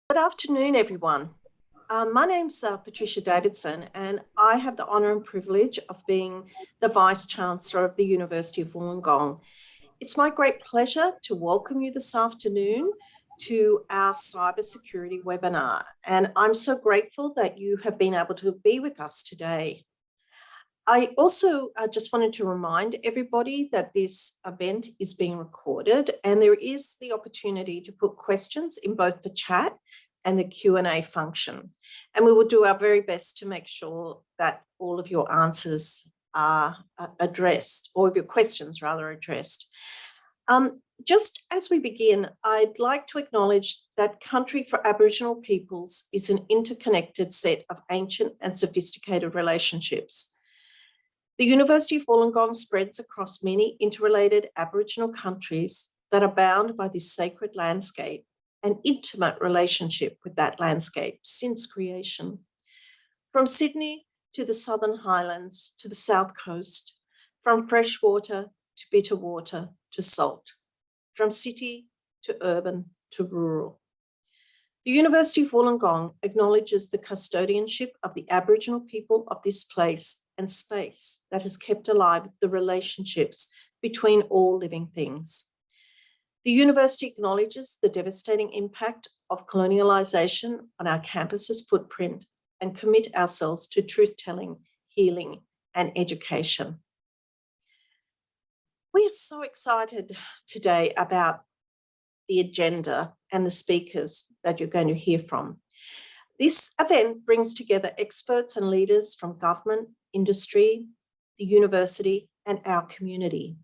Good afternoon, everyone. My name's Patricia Davidson, and I have the honour and privilege of being the Vice-Chancellor of the University of Wollongong. It's my great pleasure to welcome you this afternoon to our cybersecurity webinar, and I'm so grateful that you have been able to be with us today. I also just wanted to remind everybody that this event is being recorded, and there is the opportunity to put questions in both the chat and the Q&A function. And we will do our very best to make sure that all of your answers are addressed, or your questions rather addressed. Just as we begin, I'd like to acknowledge that country for Aboriginal peoples is an interconnected set of ancient and sophisticated relationships. The University of Wollongong spreads across many interrelated Aboriginal countries that are bound by this sacred landscape and intimate relationship with that landscape since creation. From Sydney to the Southern Highlands to the South Coast, from freshwater to bitter water to salt, from city to urban to rural. The University of Wollongong acknowledges the custodianship of the Aboriginal people of this place and space that has kept alive the relationships between all living things. The university acknowledges the devastating impact of colonialisation on our campus's footprint and commit ourselves to truth-telling, healing, and education. We are so excited today about the agenda and the speakers that you're going to hear from. This event brings together experts and leaders from government, industry, the university, and our community.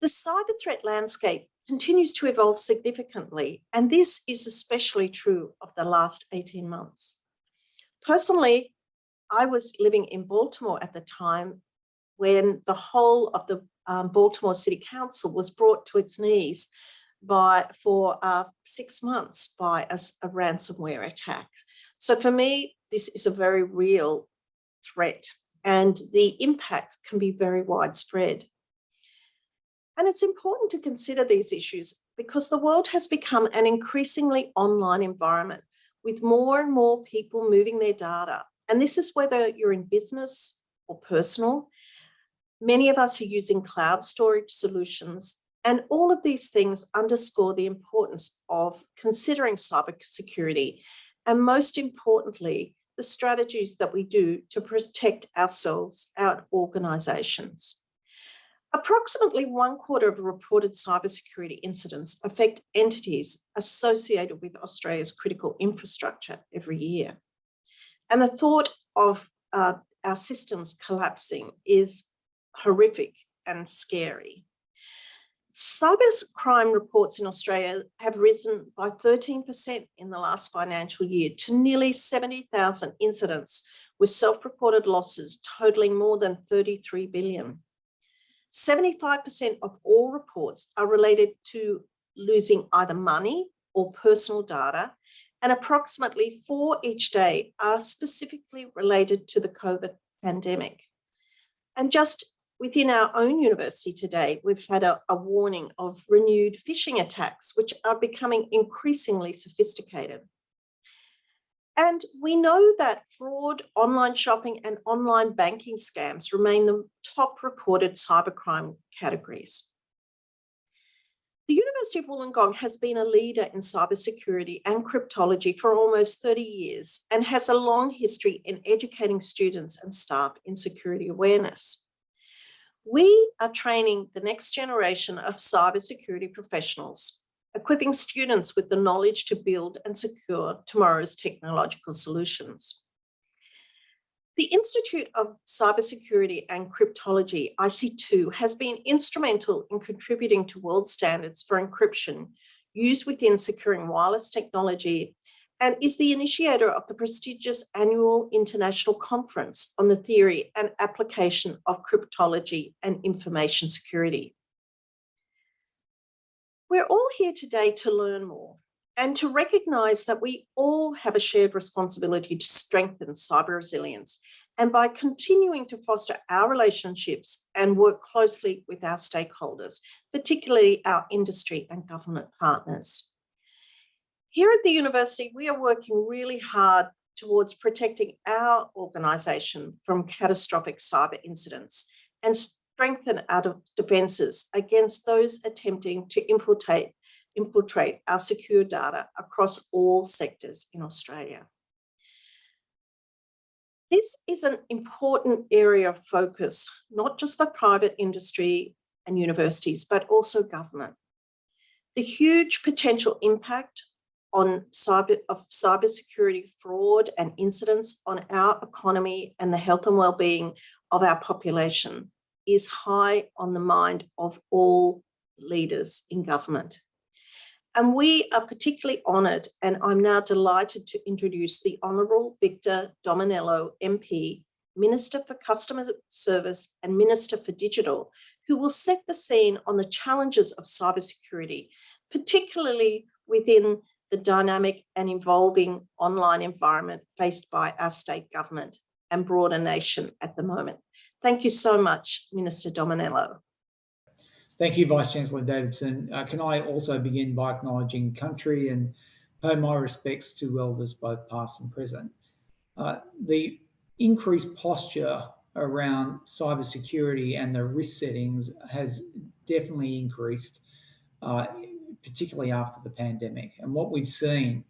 The cyber threat landscape continues to evolve significantly, and this is especially true of the last 18 months. Personally, I was living in Baltimore at the time when the whole of the Baltimore City Council was brought to its knees for 6 months by a ransomware attack. So for me, this is a very real threat, and the impact can be very widespread. And it's important to consider these issues because the world has become an increasingly online environment with more and more people moving their data. And this is whether you're in business or personal. Many of us are using cloud storage solutions, and all of these things underscore the importance of considering cybersecurity, and most importantly, the strategies that we do to protect ourselves, our organisations. Approximately 1/4 of reported cybersecurity incidents affect entities associated with Australia's critical infrastructure every year. And the thought of our systems collapsing is horrific and scary. Cybercrime reports in Australia have risen by 13% in the last financial year to nearly 70,000 incidents, with self-reported losses totalling more than 33 billion. 75% of all reports are related to losing either money or personal data, and approximately 4 each day are specifically related to the COVID pandemic. And just within our own university today, we've had a warning of renewed phishing attacks, which are becoming increasingly sophisticated. And we know that fraud, online shopping, and online banking scams remain the top reported cybercrime categories. The University of Wollongong has been a leader in cybersecurity and cryptology for almost 30 years and has a long history in educating students and staff in security awareness. We are training the next generation of cybersecurity professionals, equipping students with the knowledge to build and secure tomorrow's technological solutions. The Institute of Cybersecurity and Cryptology, IC2, has been instrumental in contributing to world standards for encryption used within securing wireless technology, and is the initiator of the prestigious annual international conference on the theory and application of cryptology and information security. We're all here today to learn more and to recognise that we all have a shared responsibility to strengthen cyber resilience, and by continuing to foster our relationships and work closely with our stakeholders, particularly our industry and government partners. Here at the university, we are working really hard towards protecting our organisation from catastrophic cyber incidents and strengthen our defences against those attempting to infiltrate our secure data across all sectors in Australia. This is an important area of focus, not just for private industry and universities, but also government. The huge potential impact of cybersecurity fraud and incidents on our economy and the health and well-being of our population is high on the mind of all leaders in government. And we are particularly honoured, and I'm now delighted to introduce the Honourable Victor Dominello MP, Minister for Customer Service and Minister for Digital, who will set the scene on the challenges of cybersecurity, particularly within the dynamic and evolving online environment faced by our state government and broader nation at the moment. Thank you so much, Minister Dominello. Thank you, Vice-Chancellor Davidson. Can I also begin by acknowledging country and pay my respects to elders both past and present. The increased posture around cybersecurity and the risk settings has definitely increased, particularly after the pandemic. And what we've seen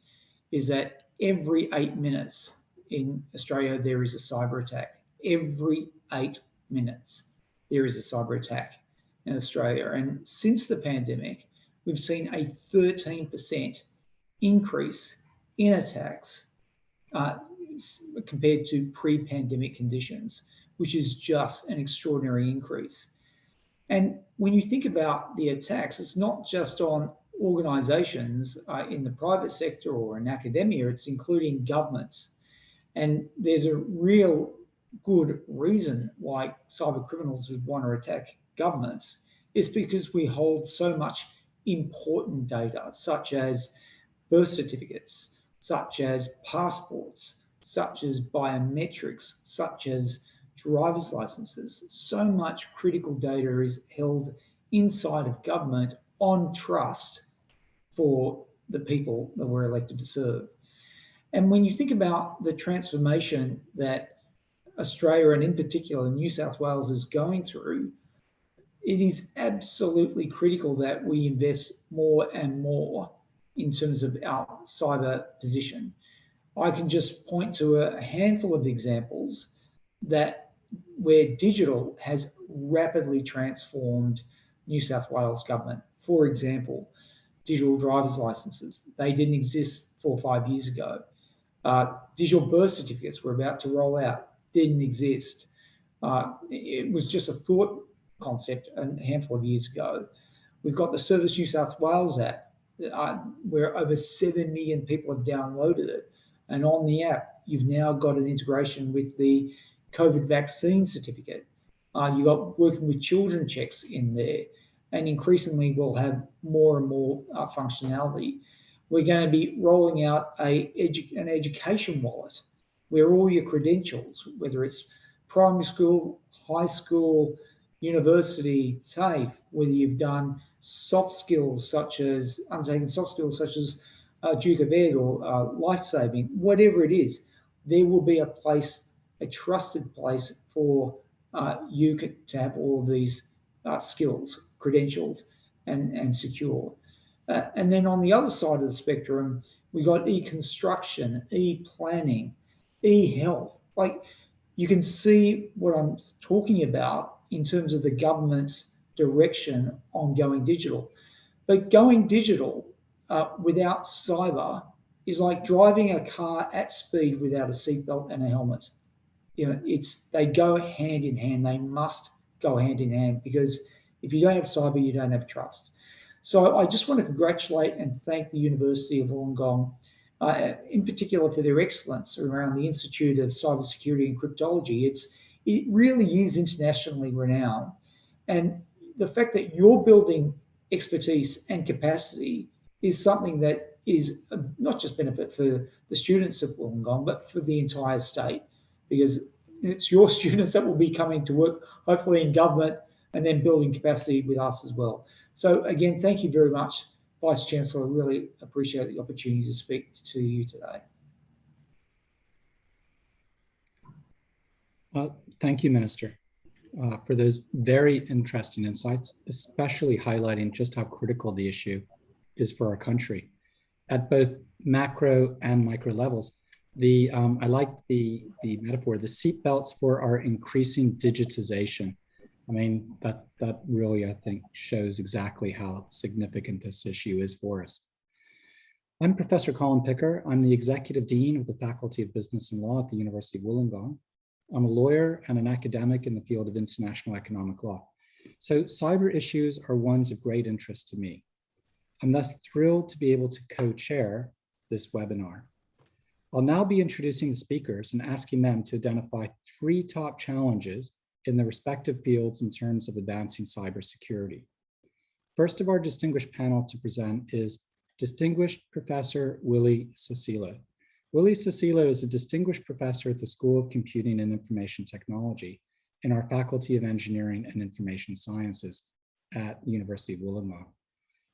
is that every 8 minutes in Australia, there is a cyber attack. Every 8 minutes, there is a cyber attack in Australia. And since the pandemic, we've seen a 13% increase in attacks compared to pre-pandemic conditions, which is just an extraordinary increase. And when you think about the attacks, it's not just on organisations in the private sector or in academia, it's including governments. And there's a real good reason why cyber criminals would want to attack governments. Is because we hold so much important data, such as birth certificates, such as passports, such as biometrics, such as driver's licenses. So much critical data is held inside of government on trust for the people that we're elected to serve. And when you think about the transformation that Australia, and in particular New South Wales, is going through, it is absolutely critical that we invest more and more in terms of our cyber position. I can just point to a handful of examples that where digital has rapidly transformed New South Wales government. For example, digital driver's licenses. They didn't exist 4 or 5 years ago. Digital birth certificates were about to roll out, didn't exist. It was just a thought concept a handful of years ago. We've got the Service New South Wales app, where over 7 million people have downloaded it. And on the app, you've now got an integration with the COVID vaccine certificate. You've got working with children checks in there. And increasingly, we'll have more and more functionality. We're going to be rolling out an education wallet where all your credentials, whether it's primary school, high school, university, TAFE, whether you've done soft skills such as undertaken soft skills such as Duke of Ed or life-saving, whatever it is, there will be a place, a trusted place for you to have all of these skills credentialed and secure. And then on the other side of the spectrum, we got e-construction, e-planning, e-health. Like, you can see what I'm talking about in terms of the government's direction on going digital. But going digital without cyber is like driving a car at speed without a seatbelt and a helmet. You know, they go hand in hand. They must go hand in hand, because if you don't have cyber, you don't have trust. So I just want to congratulate and thank the University of Wollongong, in particular, for their excellence around the Institute of Cybersecurity and Cryptology. It really is internationally renowned. And the fact that you're building expertise and capacity is something that is not just benefit for the students of Wollongong, but for the entire state, because it's your students that will be coming to work, hopefully in government, and then building capacity with us as well. So again, thank you very much Vice-Chancellor, I really appreciate the opportunity to speak to you today. Thank you, Minister, for those very interesting insights, especially highlighting just how critical the issue is for our country at both macro and micro levels. I like the metaphor, the seatbelts for our increasing digitization. I mean, that really, I think, shows exactly how significant this issue is for us. I'm Professor Colin Picker. I'm the Executive Dean of the Faculty of Business and Law at the University of Wollongong. I'm a lawyer and an academic in the field of international economic law. So cyber issues are ones of great interest to me. I'm thus thrilled to be able to co-chair this webinar. I'll now be introducing the speakers and asking them to identify 3 top challenges in their respective fields in terms of advancing cybersecurity. First of our distinguished panel to present is Distinguished Professor Willy Susilo. Willy Susilo is a distinguished professor at the School of Computing and Information Technology in our Faculty of Engineering and Information Sciences at the University of Wollongong.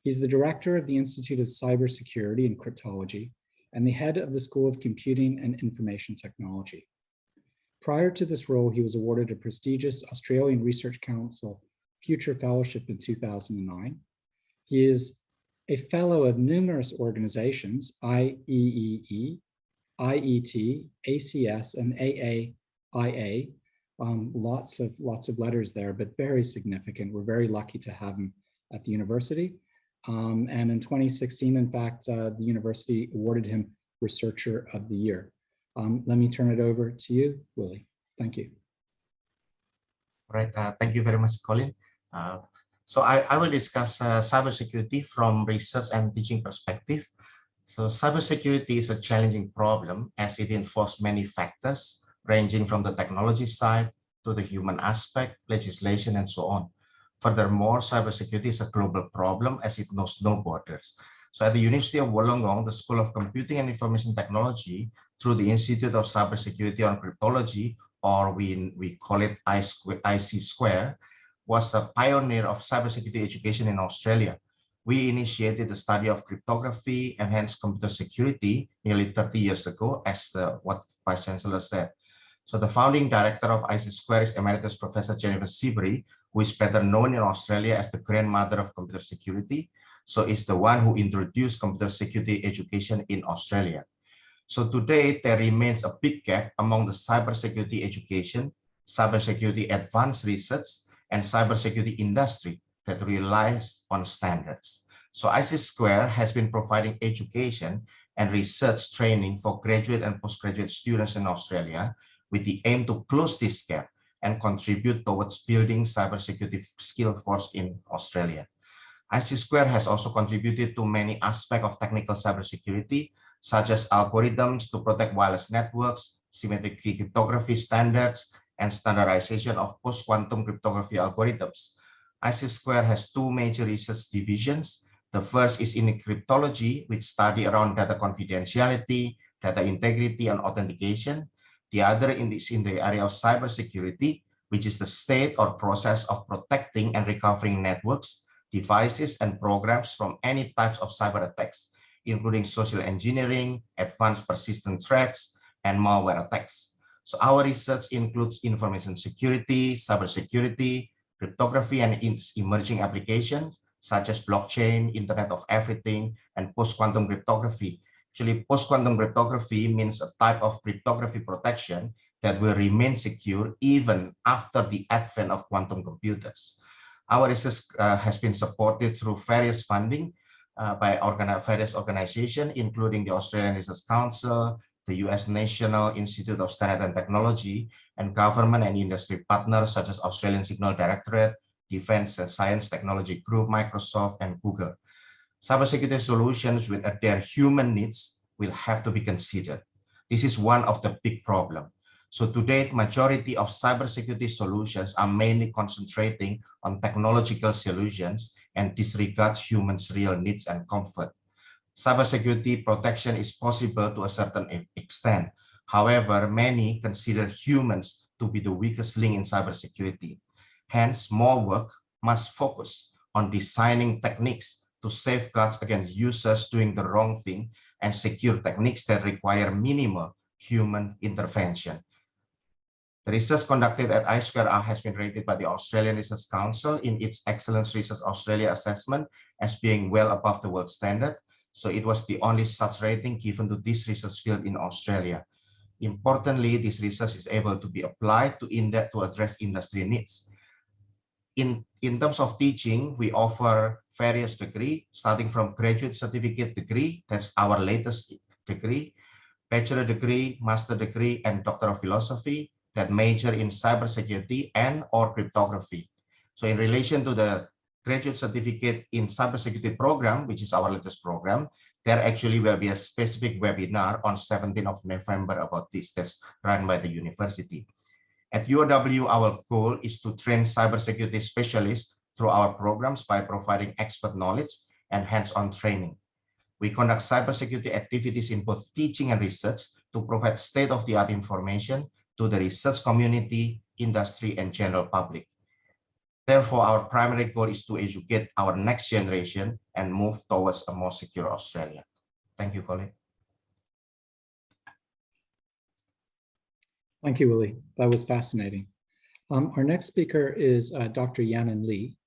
He's the director of the Institute of Cybersecurity and Cryptology and the head of the School of Computing and Information Technology. Prior to this role, he was awarded a prestigious Australian Research Council Future Fellowship in 2009. He is a fellow of numerous organizations, IEEE, IET, ACS, and AAIA. Lots of letters there, but very significant. We're very lucky to have him at the university. And in 2016, in fact, the university awarded him Researcher of the Year. Let me turn it over to you, Willy. Thank you. All right, thank you very much, Colin. So I will discuss cybersecurity from research and teaching perspective. So cybersecurity is a challenging problem as it involves many factors, ranging from the technology side to the human aspect, legislation, and so on. Furthermore, cybersecurity is a global problem as it knows no borders. So at the University of Wollongong, the School of Computing and Information Technology, through the Institute of Cybersecurity and Cryptology, or we call it IC Square, was a pioneer of cybersecurity education in Australia. We initiated the study of cryptography, enhanced computer security nearly 30 years ago, as what Vice-Chancellor said. So the founding director of IC Square is Emeritus Professor Jennifer Siberry, who is better known in Australia as the grandmother of computer security. So it's the one who introduced computer security education in Australia. So today, there remains a big gap among the cybersecurity education, cybersecurity advanced research, and cybersecurity industry that relies on standards. So IC Square has been providing education and research training for graduate and postgraduate students in Australia with the aim to close this gap and contribute towards building cybersecurity skill force in Australia. IC Square has also contributed to many aspects of technical cybersecurity, such as algorithms to protect wireless networks, symmetric key cryptography standards, and standardization of post-quantum cryptography algorithms. IC Square has 2 major research divisions. The first is in cryptology, which study around data confidentiality, data integrity, and authentication. The other is in the area of cybersecurity, which is the state or process of protecting and recovering networks, devices, and programs from any types of cyber attacks, including social engineering, advanced persistent threats, and malware attacks. So our research includes information security, cybersecurity, cryptography, and emerging applications such as blockchain, Internet of Everything, and post-quantum cryptography. Actually, post-quantum cryptography means a type of cryptography protection that will remain secure even after the advent of quantum computers. Our research has been supported through various funding by various organizations, including the Australian Research Council, the US National Institute of Standards and Technology, and government and industry partners such as Australian Signal Directorate, Defense and Science Technology Group, Microsoft, and Google. Cybersecurity solutions with their human needs will have to be considered. This is one of the big problems. So to date, majority of cybersecurity solutions are mainly concentrating on technological solutions and disregard humans' real needs and comfort. Cybersecurity protection is possible to a certain extent. However, many consider humans to be the weakest link in cybersecurity. Hence, more work must focus on designing techniques to safeguard against users doing the wrong thing and secure techniques that require minimal human intervention. The research conducted at I2R has been rated by the Australian Research Council in its Excellence Research Australia assessment as being well above the world standard. So it was the only such rating given to this research field in Australia. Importantly, this research is able to be applied to address industry needs. In terms of teaching, we offer various degrees, starting from graduate certificate degree, that's our latest degree, bachelor degree, master degree, and doctor of philosophy that major in cybersecurity and or cryptography. So in relation to the graduate certificate in cybersecurity program, which is our latest program, there actually will be a specific webinar on 17th of November about this, that's run by the university. At UOW, our goal is to train cybersecurity specialists through our programs by providing expert knowledge and hands-on training. We conduct cybersecurity activities in both teaching and research to provide state-of-the-art information to the research community, industry, and general public. Therefore, our primary goal is to educate our next generation and move towards a more secure Australia. Thank you, Colin. Thank you, Willy. That was fascinating. Our next speaker is Dr. Yannan Lee.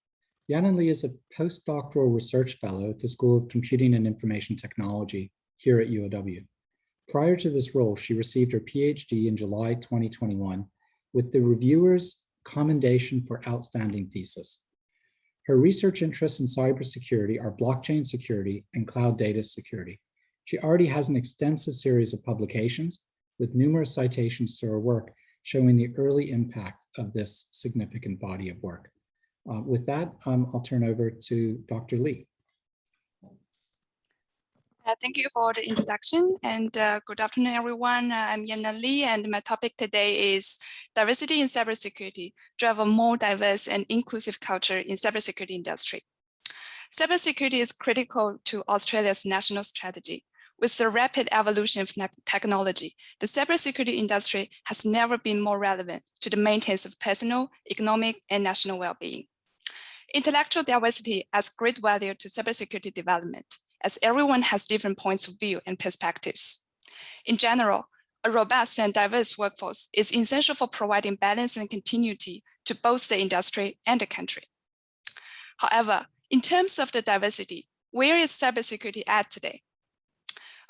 Yannan Lee is a postdoctoral research fellow at the School of Computing and Information Technology here at UOW. Prior to this role, she received her PhD in July 2021 with the Reviewer's Commendation for Outstanding Thesis. Her research interests in cybersecurity are blockchain security and cloud data security. She already has an extensive series of publications with numerous citations to her work showing the early impact of this significant body of work. With that, I'll turn over to Dr. Lee. Thank you for the introduction and good afternoon, everyone. I'm Yannan Lee, and my topic today is diversity in cybersecurity, drive a more diverse and inclusive culture in cybersecurity industry. Cybersecurity is critical to Australia's national strategy. With the rapid evolution of technology, the cybersecurity industry has never been more relevant to the maintenance of personal, economic, and national well-being. Intellectual diversity adds great value to cybersecurity development, as everyone has different points of view and perspectives. In general, a robust and diverse workforce is essential for providing balance and continuity to both the industry and the country. However, in terms of the diversity, where is cybersecurity at today?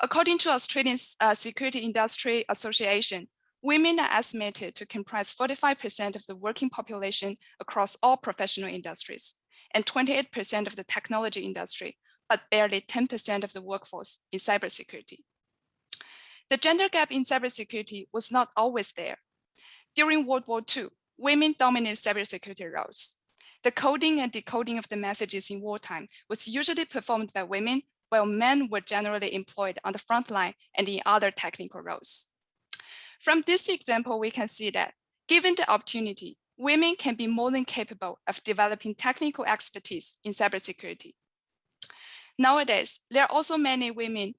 According to Australian Security Industry Association, women are estimated to comprise 45% of the working population across all professional industries, and 28% of the technology industry, but barely 10% of the workforce in cybersecurity. The gender gap in cybersecurity was not always there. During World War II, women dominated cybersecurity roles. The coding and decoding of the messages in wartime was usually performed by women, while men were generally employed on the front line and in other technical roles. From this example, we can see that given the opportunity, women can be more than capable of developing technical expertise in cybersecurity. Nowadays, there are also many women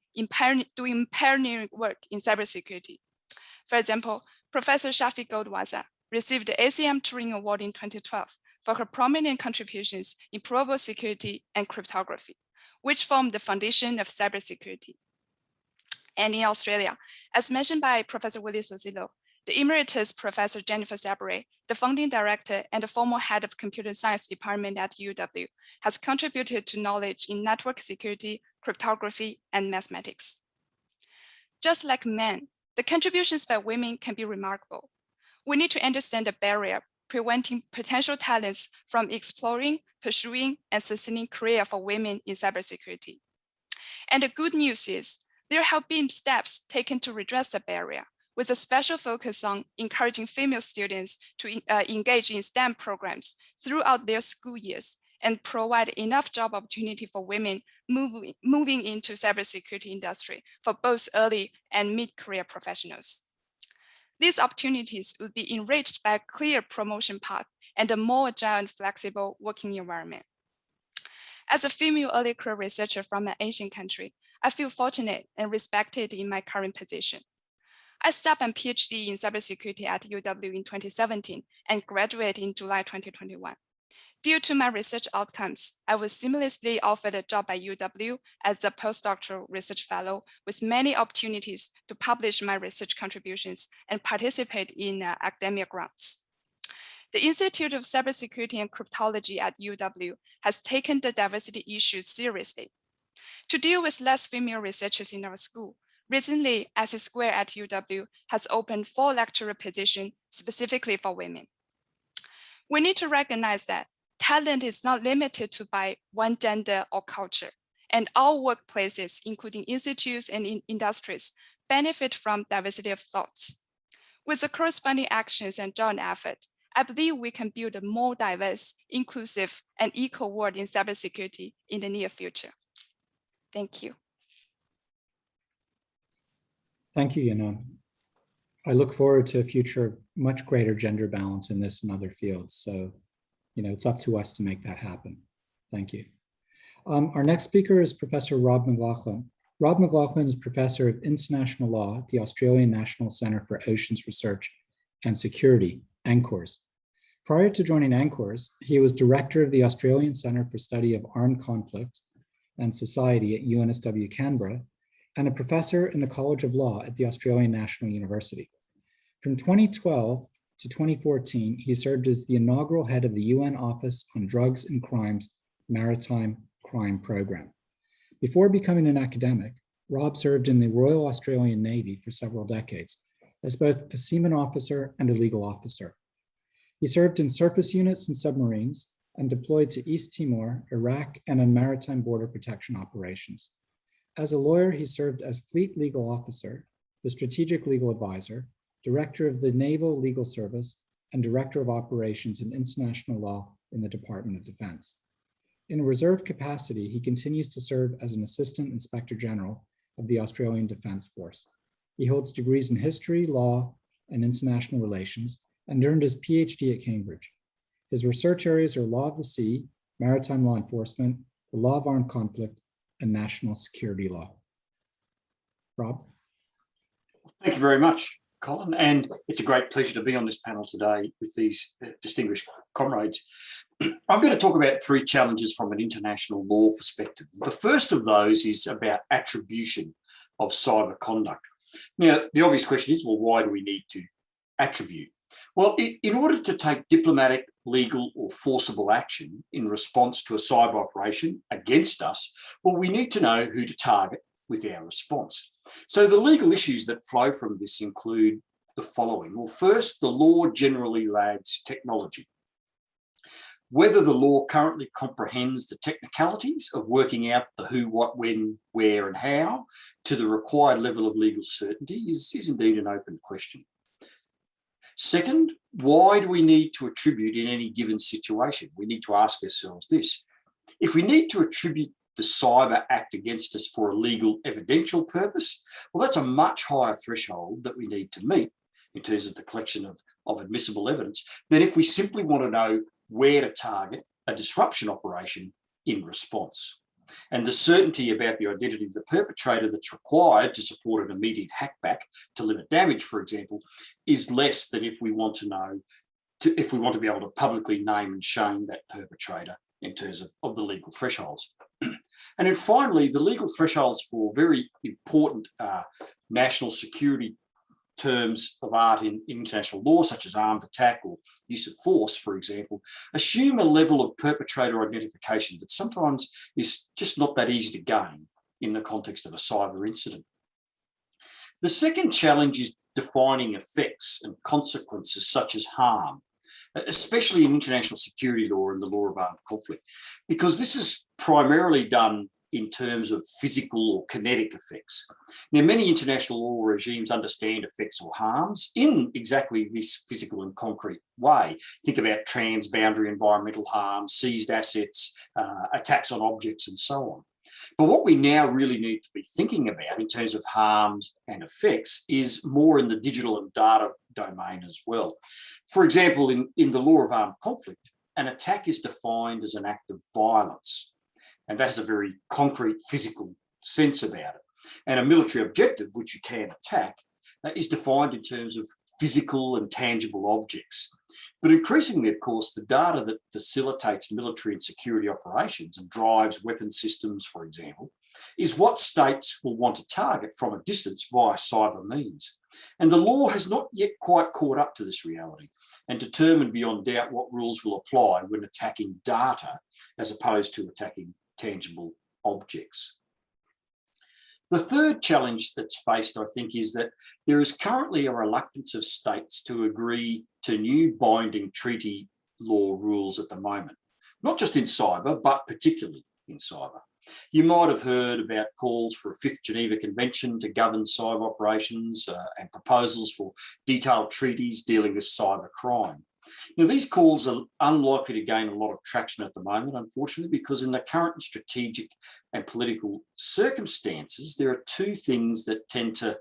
doing pioneering work in cybersecurity. For example, Professor Shafi Goldwasser received the ACM Turing Award in 2012 for her prominent contributions in probable security and cryptography, which form the foundation of cybersecurity. And in Australia, as mentioned by Professor Willy Susilo, the Emeritus Professor Jennifer Sabray, the founding director and the former head of computer science department at UW, has contributed to knowledge in network security, cryptography, and mathematics. Just like men, the contributions by women can be remarkable. We need to understand the barrier preventing potential talents from exploring, pursuing, and sustaining career for women in cybersecurity. And the good news is, there have been steps taken to redress the barrier, with a special focus on encouraging female students to engage in STEM programs throughout their school years and provide enough job opportunity for women moving into cybersecurity industry for both early and mid-career professionals. These opportunities would be enriched by a clear promotion path and a more agile and flexible working environment. As a female early career researcher from an Asian country, I feel fortunate and respected in my current position. I started a PhD in cybersecurity at UW in 2017 and graduated in July 2021. Due to my research outcomes, I was seamlessly offered a job at UW as a postdoctoral research fellow with many opportunities to publish my research contributions and participate in academic rounds. The Institute of Cybersecurity and Cryptology at UW has taken the diversity issue seriously. To deal with less female researchers in our school, recently, SC Square at UW has opened 4 lecturer positions specifically for women. We need to recognize that talent is not limited to by one gender or culture, and all workplaces, including institutes and industries, benefit from diversity of thoughts. With the corresponding actions and joint effort, I believe we can build a more diverse, inclusive, and equal world in cybersecurity in the near future. Thank you. Thank you, Yannan. I look forward to a future of much greater gender balance in this and other fields. So, it's up to us to make that happen. Thank you. Our next speaker is Professor Rob McLaughlin. Rob McLaughlin is Professor of International Law at the Australian National Centre for Oceans Research and Security, ANCORS. Prior to joining ANCORS, he was Director of the Australian Centre for Study of Armed Conflict and Society at UNSW Canberra, and a professor in the College of Law at the Australian National University. From 2012 to 2014, he served as the inaugural head of the UN Office on Drugs and Crimes Maritime Crime Program. Before becoming an academic, Rob served in the Royal Australian Navy for several decades as both a seaman officer and a legal officer. He served in surface units and submarines and deployed to East Timor, Iraq, and on maritime border protection operations. As a lawyer, he served as Fleet Legal Officer, the Strategic Legal Advisor, Director of the Naval Legal Service, and Director of Operations in International Law in the Department of Defense. In a reserve capacity, he continues to serve as an Assistant Inspector General of the Australian Defence Force. He holds degrees in history, law, and international relations, and earned his PhD at Cambridge. His research areas are law of the sea, maritime law enforcement, the law of armed conflict, and national security law. Rob? Thank you very much, Colin, and it's a great pleasure to be on this panel today with these distinguished comrades. I'm going to talk about 3 challenges from an international law perspective. The first of those is about attribution of cyber conduct. Now, the obvious question is, well, why do we need to attribute? Well, in order to take diplomatic, legal, or forcible action in response to a cyber operation against us, well, we need to know who to target with our response. So the legal issues that flow from this include the following. Well, first, the law generally lags technology. Whether the law currently comprehends the technicalities of working out the who, what, when, where, and how to the required level of legal certainty is indeed an open question. Second, why do we need to attribute in any given situation? We need to ask ourselves this. If we need to attribute the cyber act against us for a legal evidential purpose, well, that's a much higher threshold that we need to meet in terms of the collection of admissible evidence than if we simply want to know where to target a disruption operation in response. And the certainty about the identity of the perpetrator that's required to support an immediate hackback to limit damage, for example, is less than if we want to know, if we want to be able to publicly name and shame that perpetrator in terms of the legal thresholds. And then finally, the legal thresholds for very important national security terms of art in international law, such as armed attack or use of force, for example, assume a level of perpetrator identification that sometimes is just not that easy to gain in the context of a cyber incident. The second challenge is defining effects and consequences such as harm, especially in international security law and the law of armed conflict, because this is primarily done in terms of physical or kinetic effects. Now, many international law regimes understand effects or harms in exactly this physical and concrete way. Think about transboundary environmental harm, seized assets, attacks on objects, and so on. But what we now really need to be thinking about in terms of harms and effects is more in the digital and data domain as well. For example, in the law of armed conflict, an attack is defined as an act of violence. And that has a very concrete physical sense about it. And a military objective, which you can attack, is defined in terms of physical and tangible objects. But increasingly, of course, the data that facilitates military and security operations and drives weapon systems, for example, is what states will want to target from a distance via cyber means. And the law has not yet quite caught up to this reality and determined beyond doubt what rules will apply when attacking data as opposed to attacking tangible objects. The third challenge that's faced, I think, is that there is currently a reluctance of states to agree to new binding treaty law rules at the moment, not just in cyber, but particularly in cyber. You might have heard about calls for a fifth Geneva Convention to govern cyber operations and proposals for detailed treaties dealing with cyber crime. Now, these calls are unlikely to gain a lot of traction at the moment, unfortunately, because in the current strategic and political circumstances, there are two things that tend to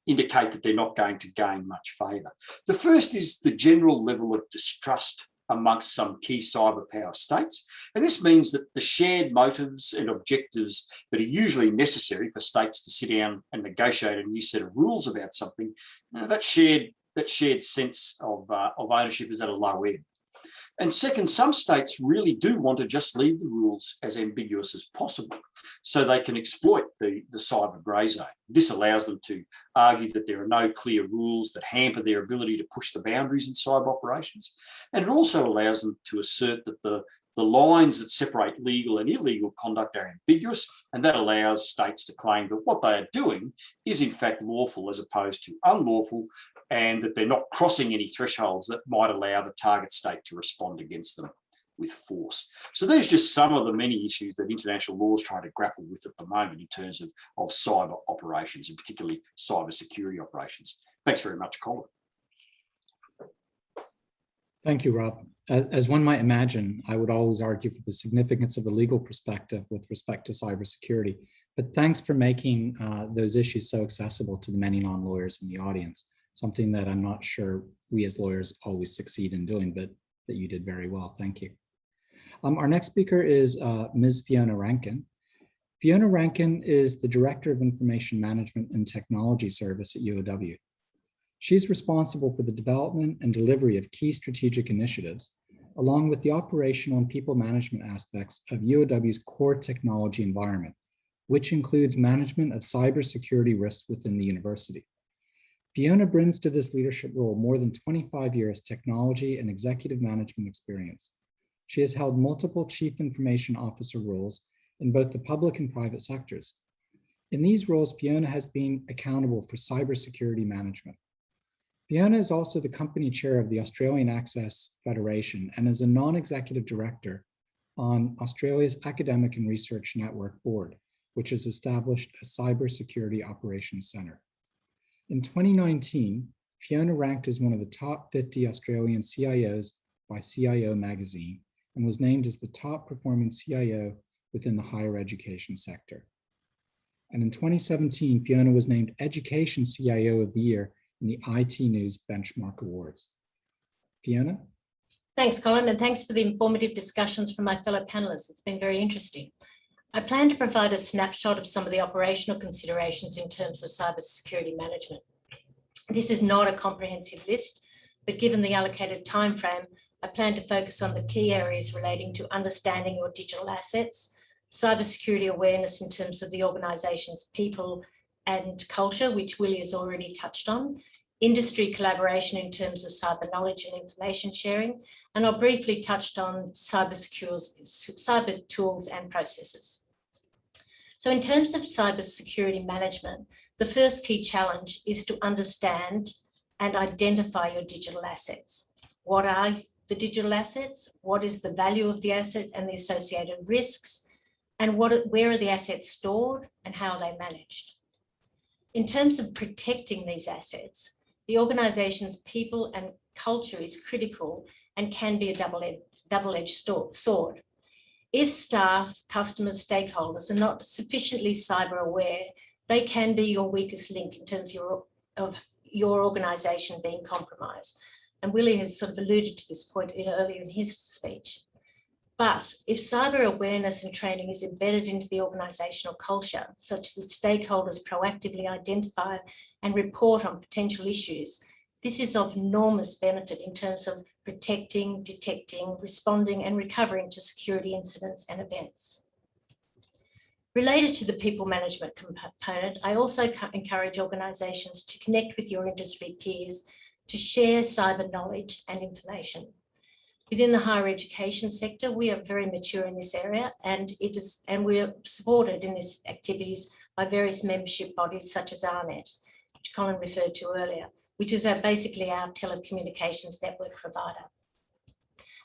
indicate that they're not going to gain much favour. The first is the general level of distrust amongst some key cyber power states. And this means that the shared motives and objectives that are usually necessary for states to sit down and negotiate a new set of rules about something, that shared sense of ownership is at a low ebb. And second, some states really do want to just leave the rules as ambiguous as possible so they can exploit the cyber grey zone. This allows them to argue that there are no clear rules that hamper their ability to push the boundaries in cyber operations. And it also allows them to assert that the lines that separate legal and illegal conduct are ambiguous, and that allows states to claim that what they are doing is in fact lawful as opposed to unlawful, and that they're not crossing any thresholds that might allow the target state to respond against them with force. So there's just some of the many issues that international law is trying to grapple with at the moment in terms of cyber operations, and particularly cyber security operations. Thanks very much, Colin. Thank you, Rob. As one might imagine, I would always argue for the significance of a legal perspective with respect to cybersecurity, but thanks for making those issues so accessible to the many non-lawyers in the audience, something that I'm not sure we as lawyers always succeed in doing, but that you did very well. Thank you. Our next speaker is Ms. Fiona Rankin. Fiona Rankin is the Director of Information Management and Technology Service at UOW. She's responsible for the development and delivery of key strategic initiatives, along with the operational and people management aspects of UOW's core technology environment, which includes management of cybersecurity risks within the university. Fiona brings to this leadership role more than 25 years technology and executive management experience. She has held multiple chief information officer roles in both the public and private sectors. In these roles, Fiona has been accountable for cybersecurity management. Fiona is also the company chair of the Australian Access Federation and is a non-executive director on Australia's Academic and Research Network Board, which has established a Cybersecurity Operations Centre. In 2019, Fiona ranked as one of the top 50 Australian CIOs by CIO magazine and was named as the top performing CIO within the higher education sector. And in 2017, Fiona was named Education CIO of the Year in the IT News Benchmark Awards. Fiona? Thanks, Colin, and thanks for the informative discussions from my fellow panelists. It's been very interesting. I plan to provide a snapshot of some of the operational considerations in terms of cybersecurity management. This is not a comprehensive list, but given the allocated timeframe, I plan to focus on the key areas relating to understanding your digital assets, cybersecurity awareness in terms of the organisation's people and culture, which Willy has already touched on, industry collaboration in terms of cyber knowledge and information sharing, and I'll briefly touch on cyber tools and processes. So in terms of cybersecurity management, the first key challenge is to understand and identify your digital assets. What are the digital assets? What is the value of the asset and the associated risks? And where are the assets stored and how are they managed? In terms of protecting these assets, the organisation's people and culture is critical and can be a double-edged sword. If staff, customers, stakeholders are not sufficiently cyber aware, they can be your weakest link in terms of your organisation being compromised. And Willy has sort of alluded to this point earlier in his speech. But if cyber awareness and training is embedded into the organisational culture, such that stakeholders proactively identify and report on potential issues, This is of enormous benefit in terms of protecting, detecting, responding and recovering to security incidents and events. Related to the people management component, I also encourage organisations to connect with your industry peers to share cyber knowledge and information. Within the higher education sector, we are very mature in this area, and we are supported in these activities by various membership bodies such as ARNet, which Colin referred to earlier, which is basically our telecommunications network provider.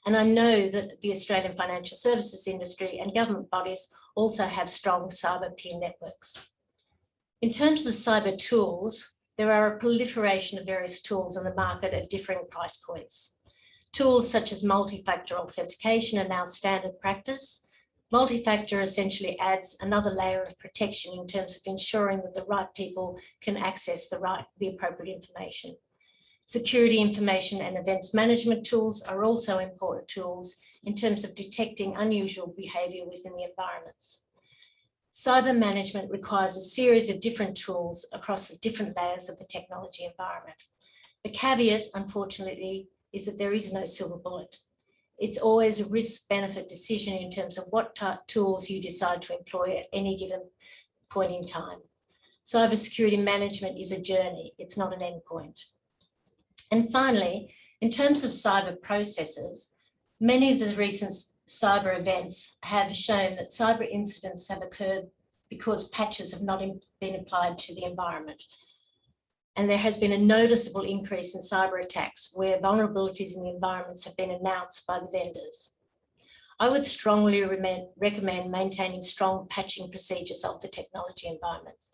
And I know that the Australian financial services industry and government bodies also have strong cyber peer networks. In terms of cyber tools, there are a proliferation of various tools on the market at differing price points. Tools such as multi-factor authentication are now standard practice. Multi-factor essentially adds another layer of protection in terms of ensuring that the right people can access the appropriate information. Security information and events management tools are also important tools in terms of detecting unusual behaviour within the environments. Cyber management requires a series of different tools across the different layers of the technology environment. The caveat, unfortunately, is that there is no silver bullet. It's always a risk-benefit decision in terms of what tools you decide to employ at any given point in time. Cybersecurity management is a journey, it's not an endpoint. And finally, in terms of cyber processes, many of the recent cyber events have shown that cyber incidents have occurred because patches have not been applied to the environment. And there has been a noticeable increase in cyber attacks where vulnerabilities in the environments have been announced by the vendors. I would strongly recommend maintaining strong patching procedures of the technology environments.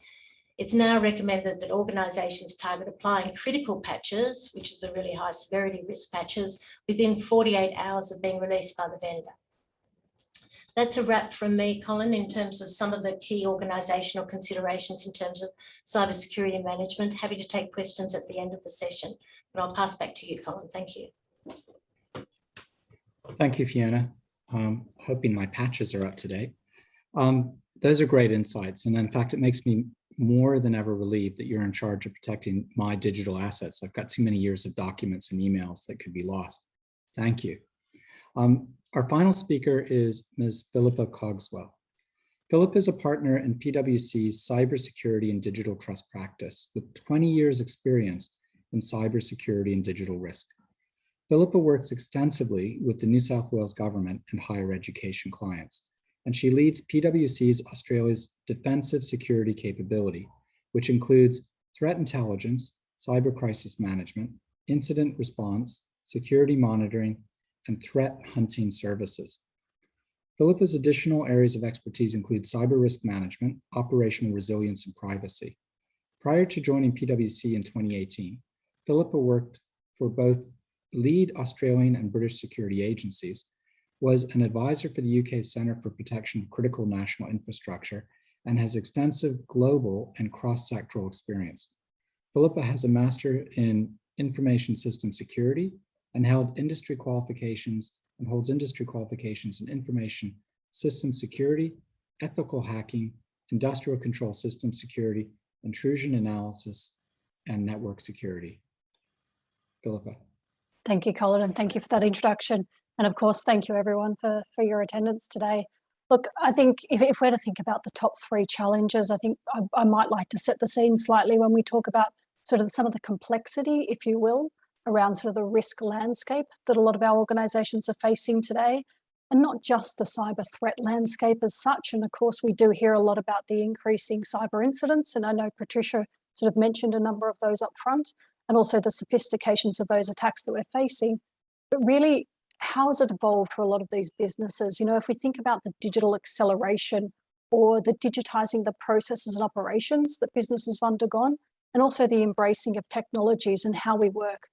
It's now recommended that organisations target applying critical patches, which is the really high severity risk patches, within 48 hours of being released by the vendor. That's a wrap from me, Colin, in terms of some of the key organisational considerations in terms of cybersecurity management. Happy to take questions at the end of the session, but I'll pass back to you, Colin. Thank you. Thank you, Fiona. Hoping my patches are up to date. Those are great insights. And in fact, it makes me more than ever relieved that you're in charge of protecting my digital assets. I've got too many years of documents and emails that could be lost. Thank you. Our final speaker is Ms. Philippa Cogswell. Philippa is a partner in PwC's Cybersecurity and Digital Trust practice with 20 years experience in cybersecurity and digital risk. Philippa works extensively with the New South Wales government and higher education clients, and she leads PwC's Australia's defensive security capability, which includes threat intelligence, cyber crisis management, incident response, security monitoring, and threat hunting services. Philippa's additional areas of expertise include cyber risk management, operational resilience, and privacy. Prior to joining PwC in 2018, Philippa worked for both lead Australian and British security agencies, was an advisor for the UK Centre for Protection of Critical National Infrastructure, and has extensive global and cross-sectoral experience. Philippa has a Master in Information System Security and holds industry qualifications in information system security, ethical hacking, industrial control system security, intrusion analysis, and network security. Philippa. Thank you, Colin, and thank you for that introduction. And of course, thank you everyone for your attendance today. Look, I think if we're to think about the top 3 challenges, I think I might like to set the scene slightly when we talk about sort of some of the complexity, if you will, around sort of the risk landscape that a lot of our organisations are facing today, and not just the cyber threat landscape as such. And of course, we do hear a lot about the increasing cyber incidents, and I know Patricia sort of mentioned a number of those up front, and also the sophistications of those attacks that we're facing. But really, how has it evolved for a lot of these businesses? You know, if we think about the digital acceleration or the digitising the processes and operations that businesses have undergone, and also the embracing of technologies and how we work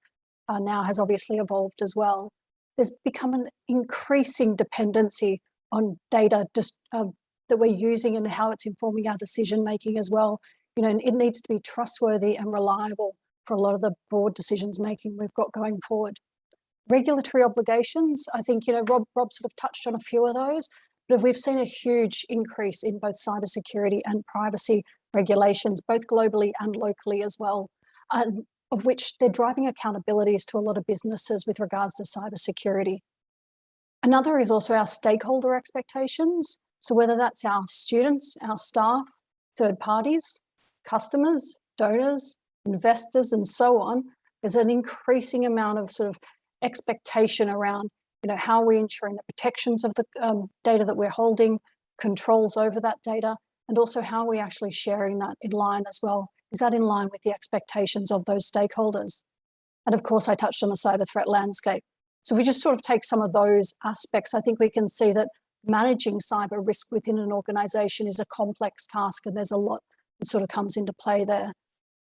now has obviously evolved as well. There's become an increasing dependency on data that we're using and how it's informing our decision making as well. You know, and it needs to be trustworthy and reliable for a lot of the broad decisions making we've got going forward. Regulatory obligations, I think, you know, Rob sort of touched on a few of those, but we've seen a huge increase in both cybersecurity and privacy regulations, both globally and locally as well. And of which they're driving accountabilities to a lot of businesses with regards to cybersecurity. Another is also our stakeholder expectations. So whether that's our students, our staff, third parties, customers, donors, investors, and so on, there's an increasing amount of sort of expectation around, how are we ensuring the protections of the data that we're holding, controls over that data, and also how are we actually sharing that in line as well? Is that in line with the expectations of those stakeholders? And of course, I touched on the cyber threat landscape. So if we just sort of take some of those aspects, I think we can see that managing cyber risk within an organization is a complex task, and there's a lot that sort of comes into play there.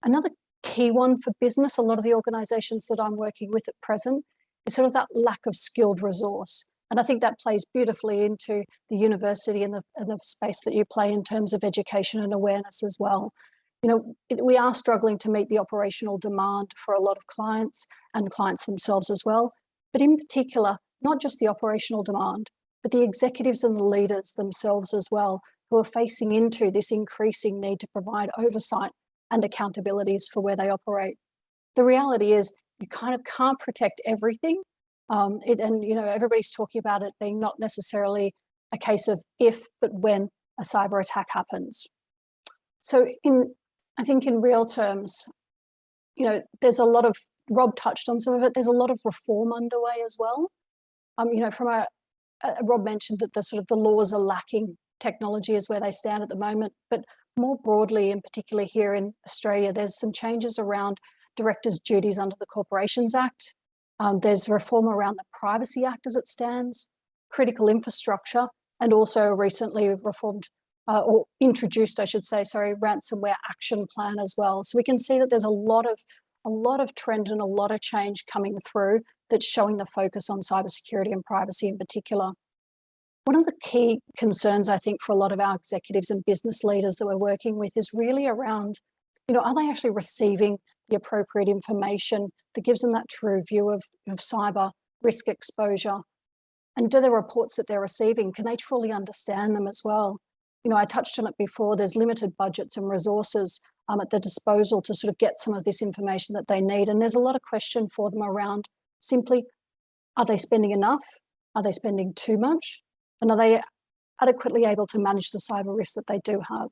Another key one for business, a lot of the organizations that I'm working with at present, is sort of that lack of skilled resource. And I think that plays beautifully into the university and the space that you play in terms of education and awareness as well. We are struggling to meet the operational demand for a lot of clients and clients themselves as well. But in particular, not just the operational demand, but the executives and the leaders themselves as well, who are facing into this increasing need to provide oversight and accountabilities for where they operate. The reality is you kind of can't protect everything. Everybody's talking about it being not necessarily a case of if, but when a cyber attack happens. So I think in real terms, there's a lot of, Rob touched on some of it, there's a lot of reform underway as well. Rob mentioned that the laws are lacking, technology is where they stand at the moment, but more broadly, in particular here in Australia, there's some changes around directors' duties under the Corporations Act. There's reform around the Privacy Act as it stands, critical infrastructure, and also recently reformed or introduced, I should say, ransomware action plan as well. So we can see that there's a lot of trend and a lot of change coming through that's showing the focus on cybersecurity and privacy in particular. One of the key concerns, I think, for a lot of our executives and business leaders that we're working with is really around, are they actually receiving the appropriate information that gives them that true view of cyber risk exposure? And do the reports that they're receiving, can they truly understand them as well? I touched on it before, there's limited budgets and resources at their disposal to sort of get some of this information that they need. And there's a lot of question for them around simply, are they spending enough? Are they spending too much? And are they adequately able to manage the cyber risk that they do have?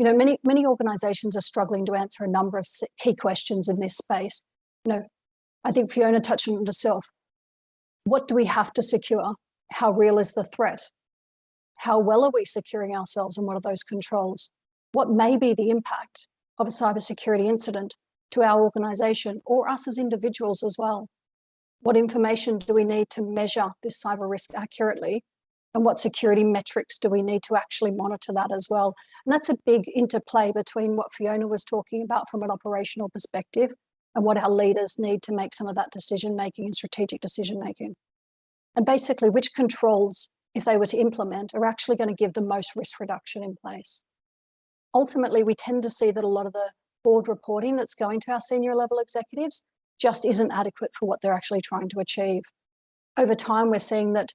Many organizations are struggling to answer a number of key questions in this space. I think Fiona touched on it herself. What do we have to secure? How real is the threat? How well are we securing ourselves, and what are those controls? What may be the impact of a cybersecurity incident to our organization or us as individuals as well? What information do we need to measure this cyber risk accurately? And what security metrics do we need to actually monitor that as well? And that's a big interplay between what Fiona was talking about from an operational perspective and what our leaders need to make some of that decision-making and strategic decision-making. And basically, which controls, if they were to implement, are actually going to give the most risk reduction in place. Ultimately, we tend to see that a lot of the board reporting that's going to our senior level executives just isn't adequate for what they're actually trying to achieve. Over time, we're seeing that,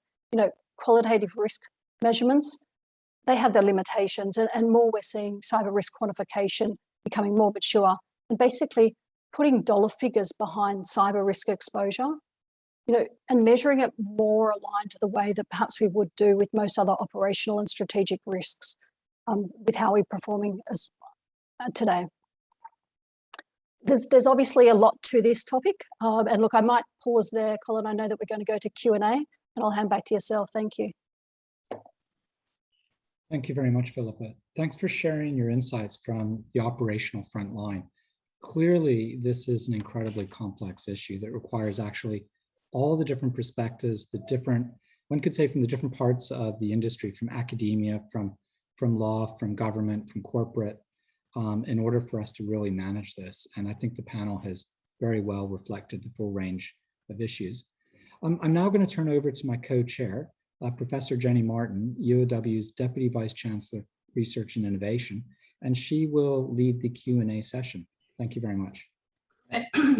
qualitative risk measurements, they have their limitations, and more we're seeing cyber risk quantification becoming more mature and basically putting dollar figures behind cyber risk exposure, and measuring it more aligned to the way that perhaps we would do with most other operational and strategic risks with how we're performing as today. There's obviously a lot to this topic, and look, I might pause there, Colin. I know that we're going to go to Q&A, and I'll hand back to yourself. Thank you. Thank you very much, Philippa. Thanks for sharing your insights from the operational front line. Clearly, this is an incredibly complex issue that requires actually all the different perspectives, one could say from the different parts of the industry, from academia, from law, from government, from corporate, in order for us to really manage this. And I think the panel has very well reflected the full range of issues. I'm now going to turn over to my co-chair, Professor Jenny Martin, UOW's Deputy Vice-Chancellor, Research and Innovation, and she will lead the Q&A session. Thank you very much.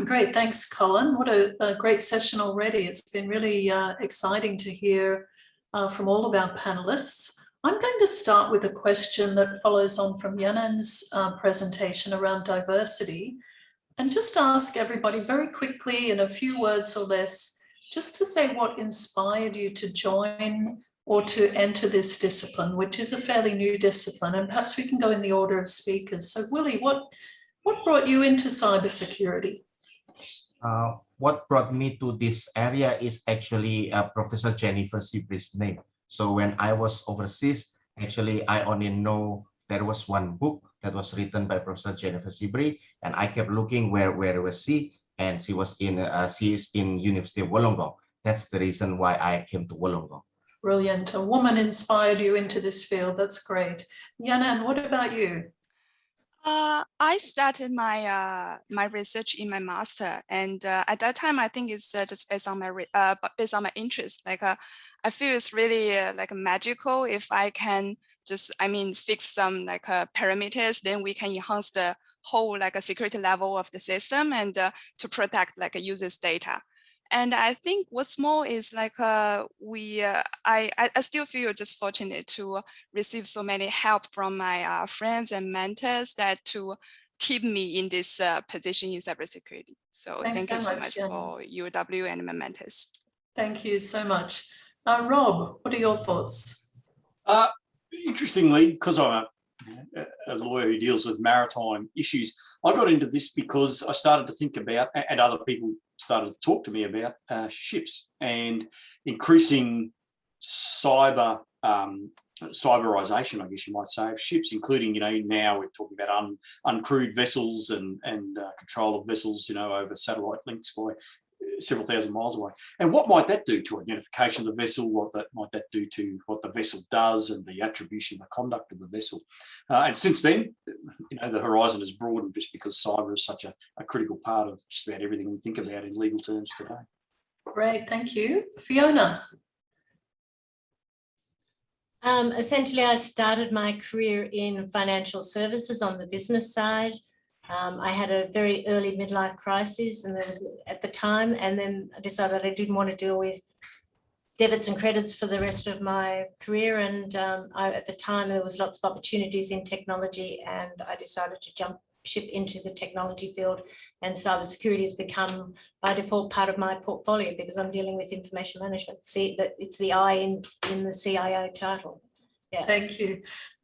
Great, thanks, Colin. What a great session already. It's been really exciting to hear from all of our panelists. I'm going to start with a question that follows on from Yannan's presentation around diversity. and just ask everybody very quickly in a few words or less, just to say what inspired you to join or to enter this discipline, which is a fairly new discipline. And perhaps we can go in the order of speakers. So Willy, what brought you into cybersecurity? What brought me to this area is actually Professor Jennifer Sibri's name. So when I was overseas, actually, I only know there was one book that was written by Professor Jennifer Sibri, and I kept looking where was she, and she is in University of Wollongong. That's the reason why I came to Wollongong. Brilliant. A woman inspired you into this field. That's great. Yannan, what about you? I started my research in my master, and at that time, I think it's just based on my interest. Like I feel it's really like magical if I can just, fix some parameters, then we can enhance the whole security level of the system and to protect a user's data. And I think what's more is I still feel just fortunate to receive so many help from my friends and mentors that to keep me in this position in cybersecurity. So thank you so much for UW and my mentors. Thank you so much. Rob, what are your thoughts? Interestingly, because I'm a lawyer who deals with maritime issues, I got into this because I started to think about, and other people started to talk to me about ships and increasing cyberization, I guess you might say, of ships, including, now we're talking about uncrewed vessels and control of vessels, over satellite links by several thousand miles away. And what might that do to identification of the vessel? What might that do to what the vessel does and the attribution, the conduct of the vessel? And since then, the horizon has broadened just because cyber is such a critical part of just about everything we think about in legal terms today. Great, thank you. Fiona. Essentially, I started my career in financial services on the business side. I had a very early midlife crisis, and there was at the time, and then I decided I didn't want to deal with debits and credits for the rest of my career. And at the time, there was lots of opportunities in technology, and I decided to jump ship into the technology field. And cybersecurity has become by default part of my portfolio because I'm dealing with information management. See that it's the I in the CIO title. Yeah. Thank you.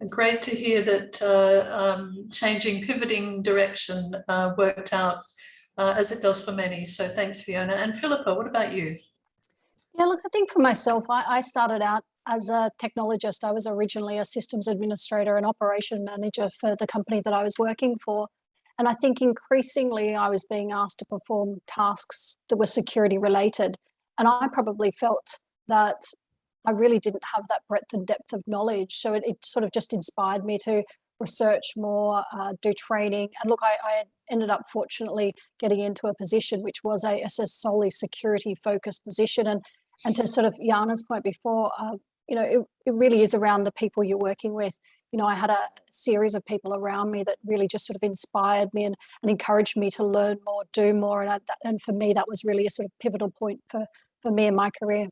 Great to hear that pivoting direction worked out as it does for many. So thanks, Fiona. And Philippa, what about you? Yeah, look, I think for myself, I started out as a technologist. I was originally a systems administrator and operation manager for the company that I was working for. And I think increasingly I was being asked to perform tasks that were security related. And I probably felt that I really didn't have that breadth and depth of knowledge. So it sort of just inspired me to research more, do training. And look, I ended up fortunately getting into a position which was a solely security focused position. And to sort of Yannan's point before, it really is around the people you're working with. I had a series of people around me that really just sort of inspired me and encouraged me to learn more, do more. And for me, that was really a sort of pivotal point for me in my career.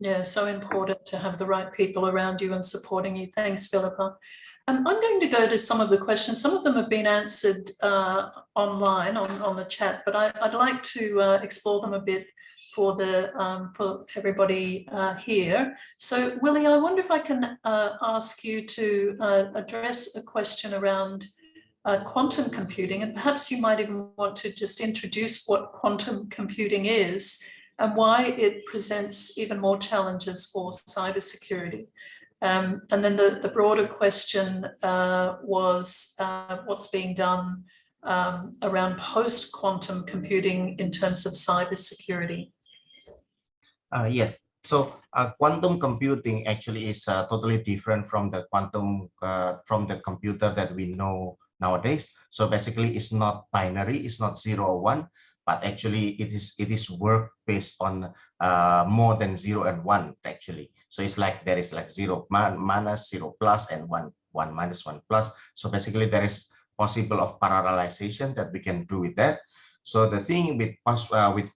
Yeah, so important to have the right people around you and supporting you. Thanks, Philippa. I'm going to go to some of the questions. Some of them have been answered online on the chat, but I'd like to explore them a bit for everybody here. So, Willy, I wonder if I can ask you to address a question around quantum computing, and perhaps you might even want to just introduce what quantum computing is and why it presents even more challenges for cybersecurity. And then the broader question was what's being done around post-quantum computing in terms of cybersecurity. Yes, so quantum computing actually is totally different from the computer that we know nowadays. So basically it's not binary, it's not 0 or 1. But actually, it is work based on more than 0 and 1 actually. So it's like there is like 0 minus, 0 plus, and 1 minus, 1 plus. So basically, there is possible of parallelization that we can do with that. So the thing with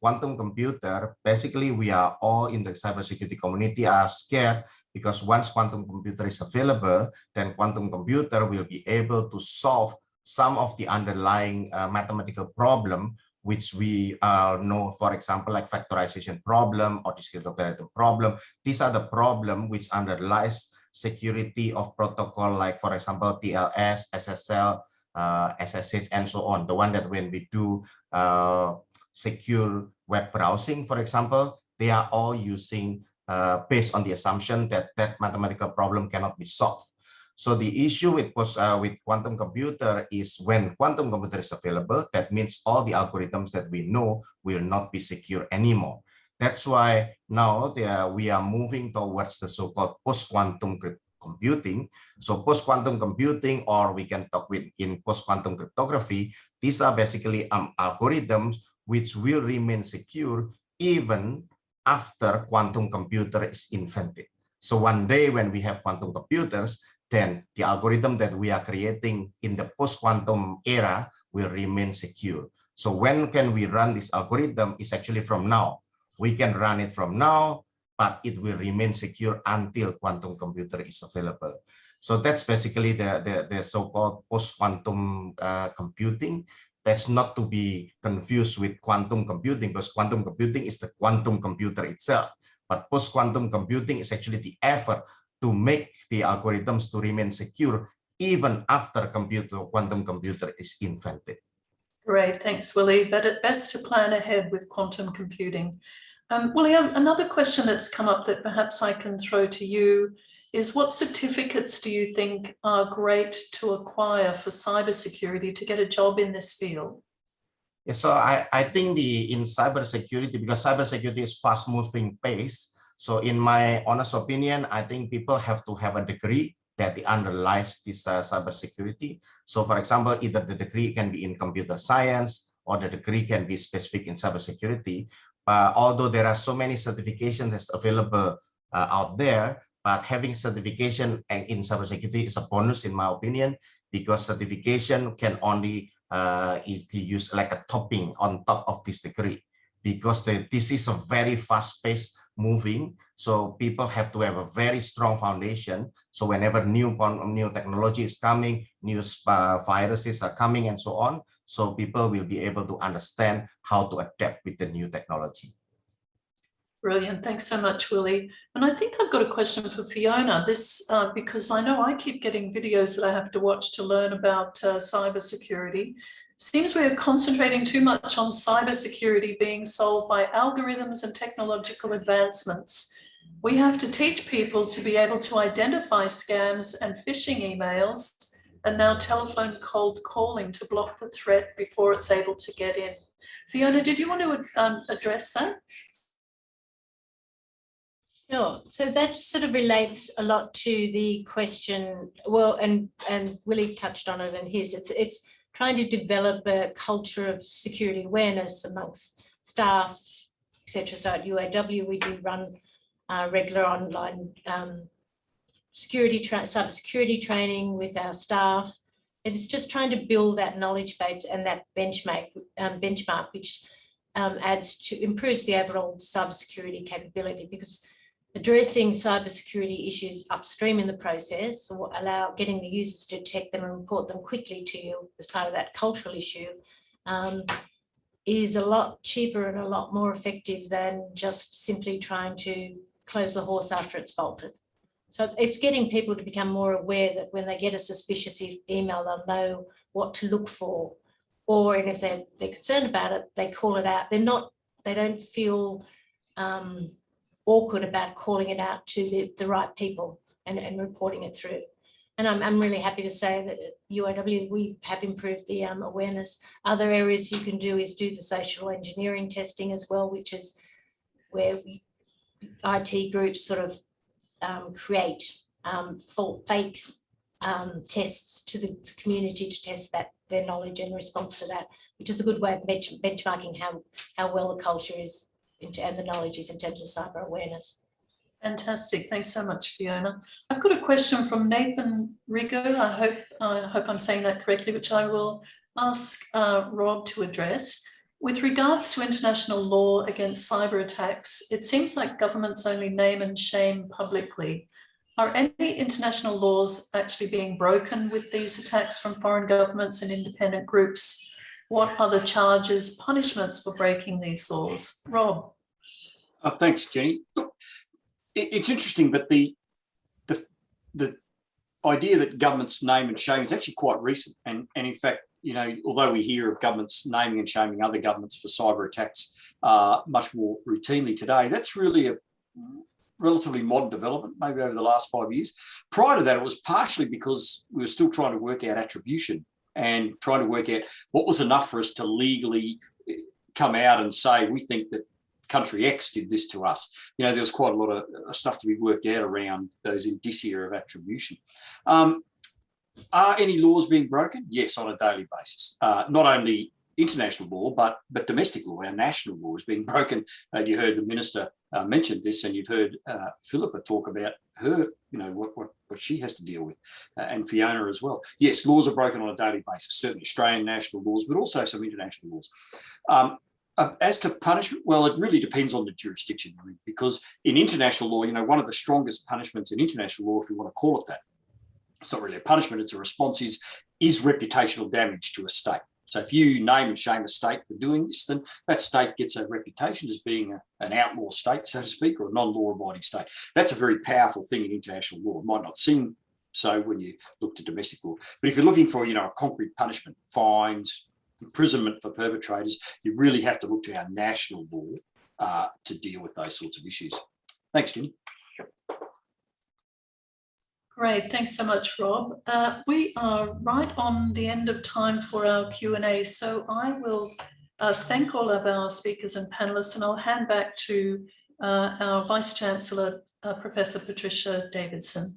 quantum computer, basically we are all in the cybersecurity community are scared because once quantum computer is available, then quantum computer will be able to solve some of the underlying mathematical problem, which we know, for example, like factorization problem or discrete logarithm problem. These are the problem which underlies security of protocol, like, for example, TLS, SSL, SSH, and so on. The one that when we do secure web browsing, for example, they are all using based on the assumption that that mathematical problem cannot be solved. So the issue with quantum computer is when quantum computer is available, that means all the algorithms that we know will not be secure anymore. That's why now we are moving towards the so-called post-quantum computing. So post-quantum computing, or we can talk in post-quantum cryptography, these are basically algorithms which will remain secure even after quantum computer is invented. So one day when we have quantum computers, then the algorithm that we are creating in the post-quantum era will remain secure. So when can we run this algorithm is actually from now. We can run it from now, but it will remain secure until quantum computer is available. So that's basically the so-called post-quantum computing. That's not to be confused with quantum computing, because quantum computing is the quantum computer itself. But post-quantum computing is actually the effort to make the algorithms to remain secure even after quantum computer is invented. Great, thanks, Willy. But best to plan ahead with quantum computing. Willy, another question that's come up that perhaps I can throw to you is, what certificates do you think are great to acquire for cybersecurity to get a job in this field? Yeah, so I think in cybersecurity, because cybersecurity is fast-moving pace, so in my honest opinion, I think people have to have a degree that underlies this cybersecurity. So for example, either the degree can be in computer science or the degree can be specific in cybersecurity. Although there are so many certifications that's available out there, but having certification in cybersecurity is a bonus in my opinion, because certification can only be used like a topping on top of this degree, because this is a very fast-paced moving, so people have to have a very strong foundation. So whenever new technology is coming, new viruses are coming and so on, so people will be able to understand how to adapt with the new technology. Brilliant, thanks so much, Willy. And I think I've got a question for Fiona, this because I know I keep getting videos that I have to watch to learn about cybersecurity. Seems we're concentrating too much on cybersecurity being solved by algorithms and technological advancements. We have to teach people to be able to identify scams and phishing emails, and now telephone cold calling to block the threat before it's able to get in. Fiona, did you want to address that? Sure. So that sort of relates a lot to the question, well, and Willy touched on it in his, it's trying to develop a culture of security awareness amongst staff, etc. So at UAW, we do run regular online cybersecurity training with our staff. It's just trying to build that knowledge base and that benchmark, which improves the overall cybersecurity capability, because addressing cybersecurity issues upstream in the process, or getting the users to detect them and report them quickly to you as part of that cultural issue, is a lot cheaper and a lot more effective than just simply trying to close the horse after it's bolted. So it's getting people to become more aware that when they get a suspicious email, they'll know what to look for, or if they're concerned about it, they call it out. They don't feel awkward about calling it out to the right people and reporting it through. And I'm really happy to say that at UAW, we have improved the awareness. Other areas you can do is do the social engineering testing as well, which is where IT groups sort of create fake tests to the community to test their knowledge and response to that, which is a good way of benchmarking how well the culture is and the knowledge is in terms of cyber awareness. Fantastic, thanks so much, Fiona. I've got a question from Nathan Rigo. I hope I'm saying that correctly, which I will ask Rob to address. With regards to international law against cyber attacks, it seems like governments only name and shame publicly. Are any international laws actually being broken with these attacks from foreign governments and independent groups? What are the charges, punishments for breaking these laws? Rob. Thanks, Jenny. Look, it's interesting, but the idea that governments name and shame is actually quite recent. And in fact, you know, although we hear of governments naming and shaming other governments for cyber attacks much more routinely today, that's really a relatively modern development, maybe over the last 5 years. Prior to that, it was partially because we were still trying to work out attribution and trying to work out what was enough for us to legally come out and say, we think that country X did this to us. You know, there was quite a lot of stuff to be worked out around those indicia of attribution. Are any laws being broken? Yes, on a daily basis. Not only international law, but domestic law, our national law is being broken. You heard the minister mention this, and you've heard Philippa talk about her, you know, what she has to deal with, and Fiona as well. Yes, laws are broken on a daily basis, certainly Australian national laws, but also some international laws. As to punishment, well, it really depends on the jurisdiction, because in international law, you know, one of the strongest punishments in international law, if you want to call it that, it's not really a punishment, it's a response, is reputational damage to a state. So if you name and shame a state for doing this, then that state gets a reputation as being an outlaw state, so to speak, or a non-law abiding state. That's a very powerful thing in international law. It might not seem so when you look to domestic law, but if you're looking for, you know, a concrete punishment, fines, imprisonment for perpetrators, you really have to look to our national law to deal with those sorts of issues. Thanks, Jenny. Great, thanks so much, Rob. We are right on the end of time for our Q&A, so I will thank all of our speakers and panelists, and I'll hand back to our Vice-Chancellor, Professor Patricia Davidson.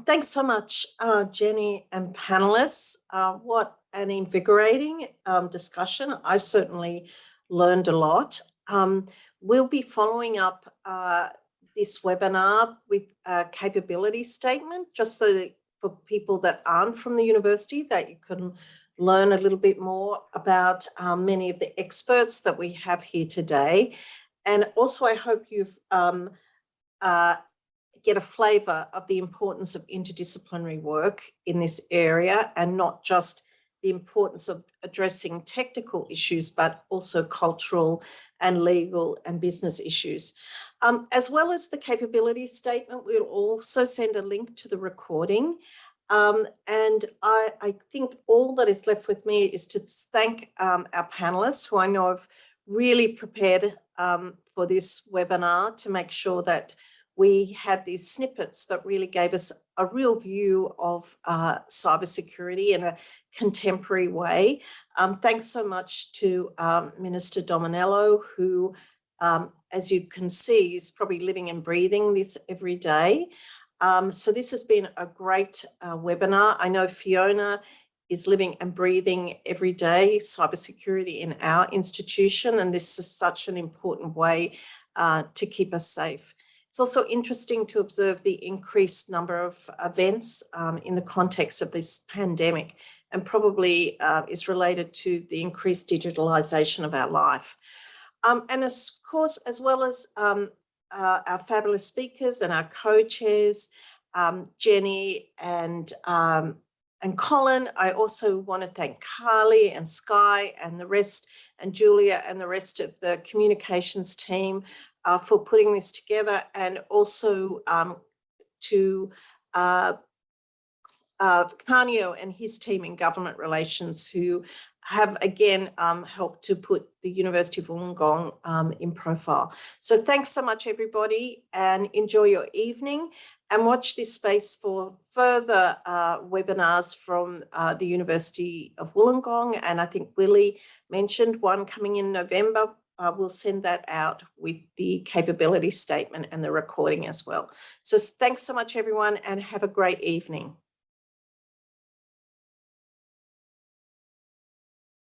Thanks so much, Jenny and panelists. What an invigorating discussion. I certainly learned a lot. We'll be following up this webinar with a capability statement, just so that for people that aren't from the university, that you can learn a little bit more about many of the experts that we have here today. And also, I hope you've get a flavour of the importance of interdisciplinary work in this area, and not just the importance of addressing technical issues, but also cultural and legal and business issues. As well as the capability statement, we'll also send a link to the recording. And I think all that is left with me is to thank our panelists, who I know have really prepared for this webinar to make sure that we had these snippets that really gave us a real view of cybersecurity in a contemporary way. Thanks so much to Minister Dominello, who, as you can see, is probably living and breathing this every day. So this has been a great webinar. I know Fiona is living and breathing every day cybersecurity in our institution, and this is such an important way to keep us safe. It's also interesting to observe the increased number of events in the context of this pandemic, and probably is related to the increased digitalisation of our life. And of course, as well as our fabulous speakers and our co-chairs, Jenny and Colin, I also want to thank Carly and Sky and the rest, and Julia and the rest of the communications team for putting this together, and also to Canio and his team in government relations, who have again helped to put the University of Wollongong in profile. So thanks so much, everybody, and enjoy your evening, and watch this space for further webinars from the University of Wollongong. And I think Willy mentioned one coming in November. We'll send that out with the capability statement and the recording as well. So thanks so much, everyone, and have a great evening.